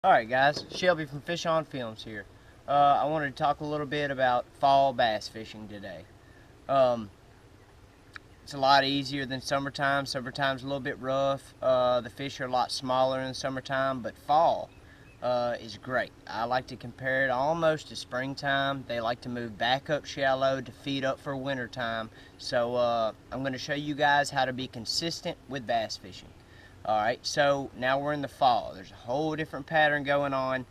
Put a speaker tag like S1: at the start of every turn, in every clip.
S1: Alright guys, Shelby from Fish on Films here. I wanted to talk a little bit about fall bass fishing today. Um, it's a lot easier than summertime. Summertime's a little bit rough. The fish are a lot smaller in the summertime, but fall is great. I like to compare it almost to springtime. They like to move back up shallow to feed up for wintertime. So I'm going to show you guys how to be consistent with bass fishing. Alright, so now we're in the fall. There's a whole different pattern going on.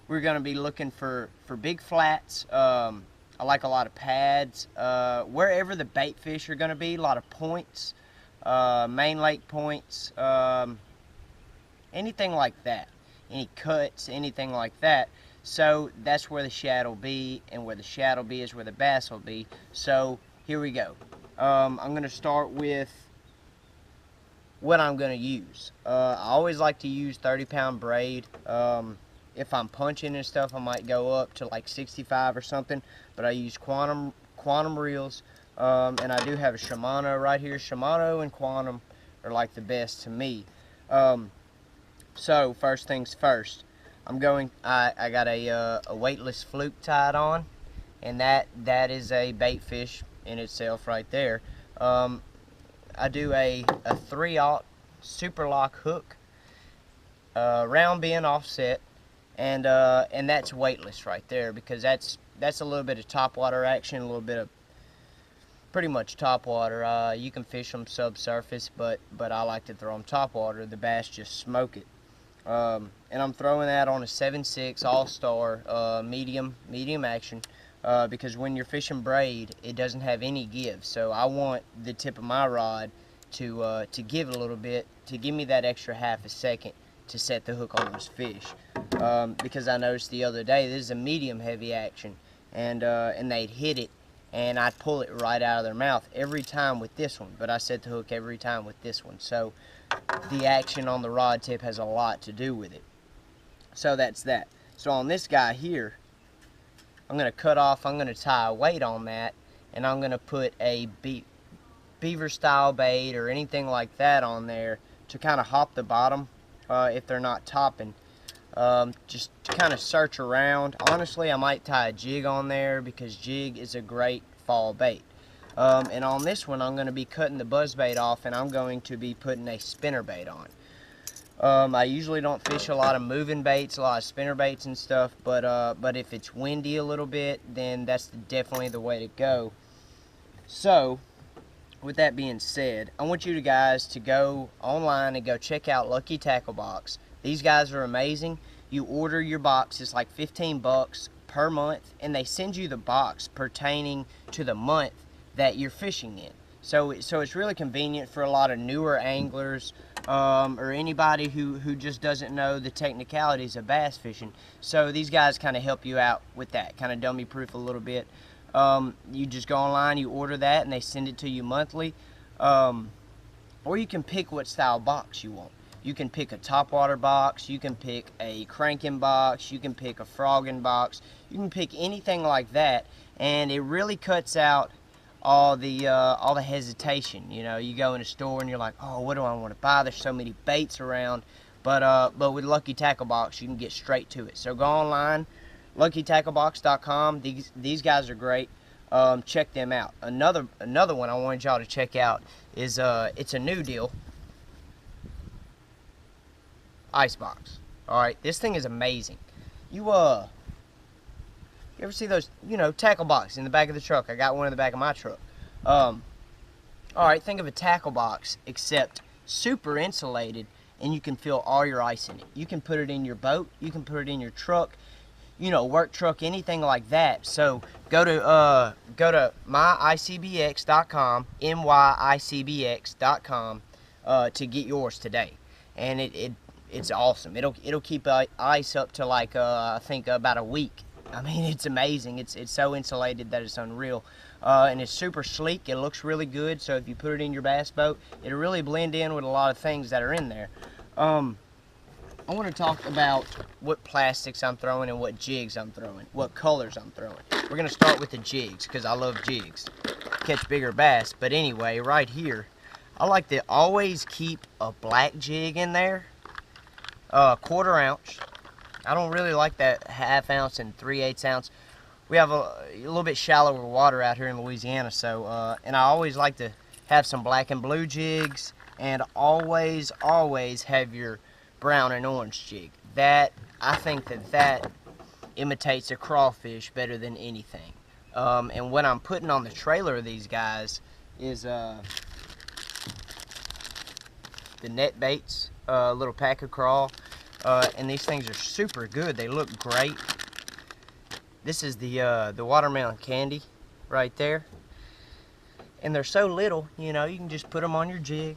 S1: We're going to be looking for big flats. I like a lot of pads. Wherever the bait fish are going to be, a lot of points, main lake points, anything like that. Any cuts, anything like that. So that's where the shad will be, and where the shad will be is where the bass will be. So here we go. I'm going to start with what I'm going to use. I always like to use 30-pound braid. If I'm punching and stuff, I might go up to like 65 or something, but I use quantum reels, and I do have a Shimano right here. Shimano and quantum are like the best to me. So first things first, I got a weightless fluke tied on, and that is a bait fish in itself right there. I do a 3/0 super lock hook, round bend offset, and that's weightless right there, because that's a little bit of topwater action, a little bit of pretty much topwater. You can fish them subsurface, but I like to throw them topwater. The bass just smoke it. And I'm throwing that on a 7/6 All-Star medium action. Because when you're fishing braid, it doesn't have any give, so I want the tip of my rod to give a little bit, to give me that extra half a second to set the hook on those fish. Because I noticed the other day, this is a medium heavy action, and they'd hit it, and I'd pull it right out of their mouth every time with this one, but I set the hook every time with this one. So the action on the rod tip has a lot to do with it. So that's that. So on this guy here, I'm going to tie a weight on that, and I'm going to put a beaver style bait or anything like that on there to kind of hop the bottom if they're not topping. Just to kind of search around. Honestly, I might tie a jig on there, because jig is a great fall bait. And on this one, I'm going to be cutting the buzz bait off, and I'm going to be putting a spinner bait on. I usually don't fish a lot of moving baits, a lot of spinner baits and stuff, but if it's windy a little bit, then that's definitely the way to go. So, with that being said, I want you guys to go online and go check out Lucky Tackle Box. These guys are amazing. You order your box, it's like 15 bucks per month, and they send you the box pertaining to the month that you're fishing in. So it's really convenient for a lot of newer anglers, or anybody who just doesn't know the technicalities of bass fishing. So these guys kind of help you out with that, kind of dummy proof a little bit. You just go online, you order that, and they send it to you monthly. Or you can pick what style box you want. You can pick a topwater box, you can pick a cranking box, you can pick a frogging box, you can pick anything like that, and it really cuts out all the hesitation. You know, you go in a store and you're like, oh, what do I want to buy? There's so many baits around. But with Lucky Tackle Box, you can get straight to it. So go online, luckytacklebox.com. These guys are great. Check them out. Another one I wanted y'all to check out is it's a new deal. Icebox. All right, this thing is amazing. You ever see those, tackle box in the back of the truck? I got one in the back of my truck. Alright, think of a tackle box, except super insulated, and you can fill all your ice in it. You can put it in your boat, you can put it in your truck, work truck, anything like that. So go to myicbx.com, myicbx.com, to get yours today. And it's awesome. It'll keep ice up to like I think about a week. I mean, it's amazing. It's so insulated that it's unreal. And it's super sleek. It looks really good. So if you put it in your bass boat, it'll really blend in with a lot of things that are in there. I want to talk about what plastics I'm throwing and what jigs I'm throwing, what colors I'm throwing. We're going to start with the jigs, because I love jigs. Catch bigger bass. But anyway, right here, I like to always keep a black jig in there, 1/4 ounce. I don't really like that 1/2 ounce and 3/8 ounce. We have a little bit shallower water out here in Louisiana, so and I always like to have some black and blue jigs, and always have your brown and orange jig. That, I think that imitates a crawfish better than anything. And what I'm putting on the trailer of these guys is the net baits, little pack of crawl, and these things are super good. They look great. This is the watermelon candy right there, and they're so little, you know, you can just put them on your jig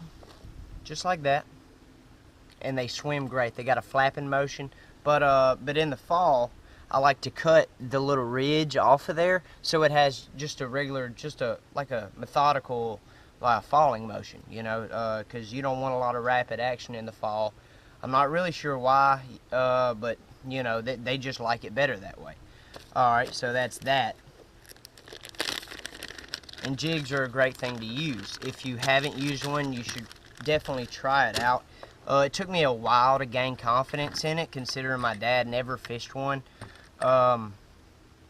S1: just like that, and they swim great. They got a flapping motion, but in the fall I like to cut the little ridge off of there so it has just a regular, like a methodical falling motion, you know, because you don't want a lot of rapid action in the fall. I'm not really sure why, but you know, they just like it better that way. Alright, so that's that. And jigs are a great thing to use. If you haven't used one, you should definitely try it out. It took me a while to gain confidence in it, considering my dad never fished one. But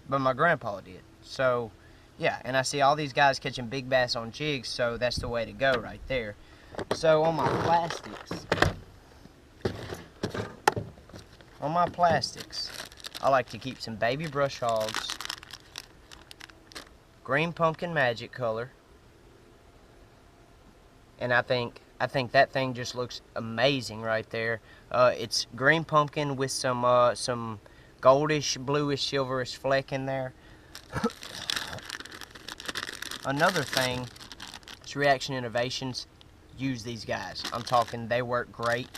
S1: my grandpa did. So, yeah, and I see all these guys catching big bass on jigs, so that's the way to go right there. So on my plastics, I like to keep some baby brush hogs, green pumpkin magic color, and I think that thing just looks amazing right there. It's green pumpkin with some goldish, bluish, silverish fleck in there. Another thing is Reaction Innovations. Use these guys. I'm talking, they work great.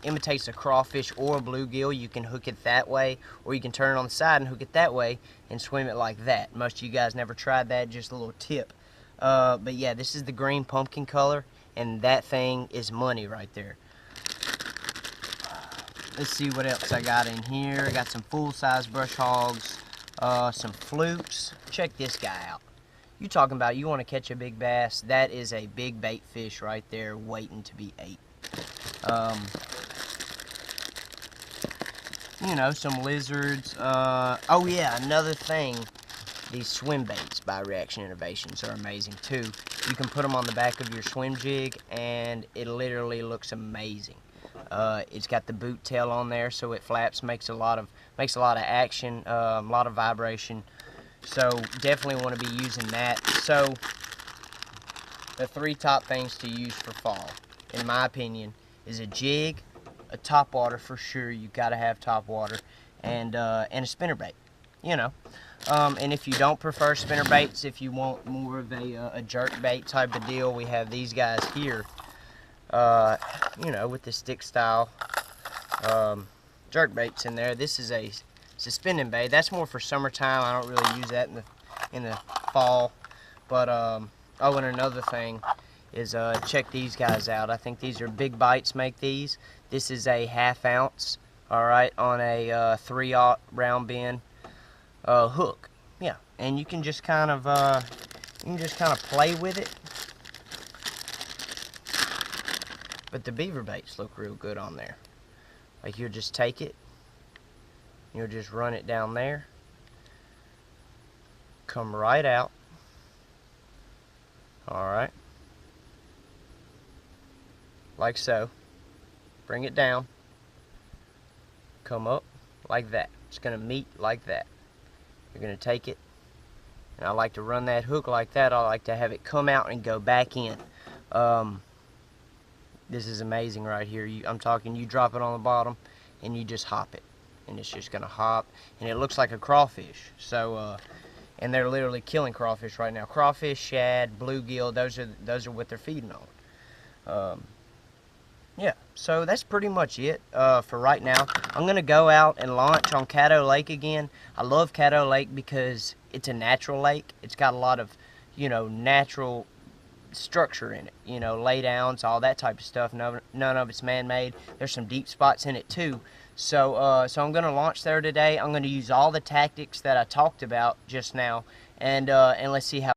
S1: Imitates a crawfish or a bluegill. You can hook it that way, or you can turn it on the side and hook it that way and swim it like that. Most of you guys never tried that, just a little tip. But yeah, this is the green pumpkin color, and that thing is money right there. Let's see what else I got in here. I got some full-size brush hogs, some flukes. Check this guy out. You talking about you want to catch a big bass, that is a big bait fish right there waiting to be ate. You know, some lizards. Oh yeah, another thing, these swim baits by Reaction Innovations are amazing too. You can put them on the back of your swim jig and it literally looks amazing. It's got the boot tail on there, so it flaps, makes a lot of action, a lot of vibration. So definitely want to be using that. So the 3 top things to use for fall, in my opinion, is a jig, a top water for sure. You got to have top water, and a spinnerbait. You know, and if you don't prefer spinnerbaits, if you want more of a jerk bait type of deal, we have these guys here. You know, with the stick style jerk baits in there. This is a suspending bait. That's more for summertime. I don't really use that in the fall. But oh, and another thing is check these guys out. I think these are Big Bites make these. This is a 1/2 ounce, all right, on a 3/0 round bend hook. Yeah, and you can just kind of play with it. But the beaver baits look real good on there. Like, you'll just take it, you'll just run it down there, come right out, alright, like so, bring it down, come up like that. It's going to meet like that. You're going to take it, and I like to run that hook like that. I like to have it come out and go back in. This is amazing right here. I'm talking, you drop it on the bottom and you just hop it, and it's just gonna hop, and it looks like a crawfish. So and they're literally killing crawfish right now. Crawfish, shad, bluegill, those are what they're feeding on. Yeah, so that's pretty much it for right now. I'm gonna go out and launch on Caddo Lake again. I love Caddo Lake because it's a natural lake. It's got a lot of, you know, natural structure in it, you know, lay downs, all that type of stuff. None of it's man-made. There's some deep spots in it too. So so I'm going to launch there today. I'm going to use all the tactics that I talked about just now, and let's see how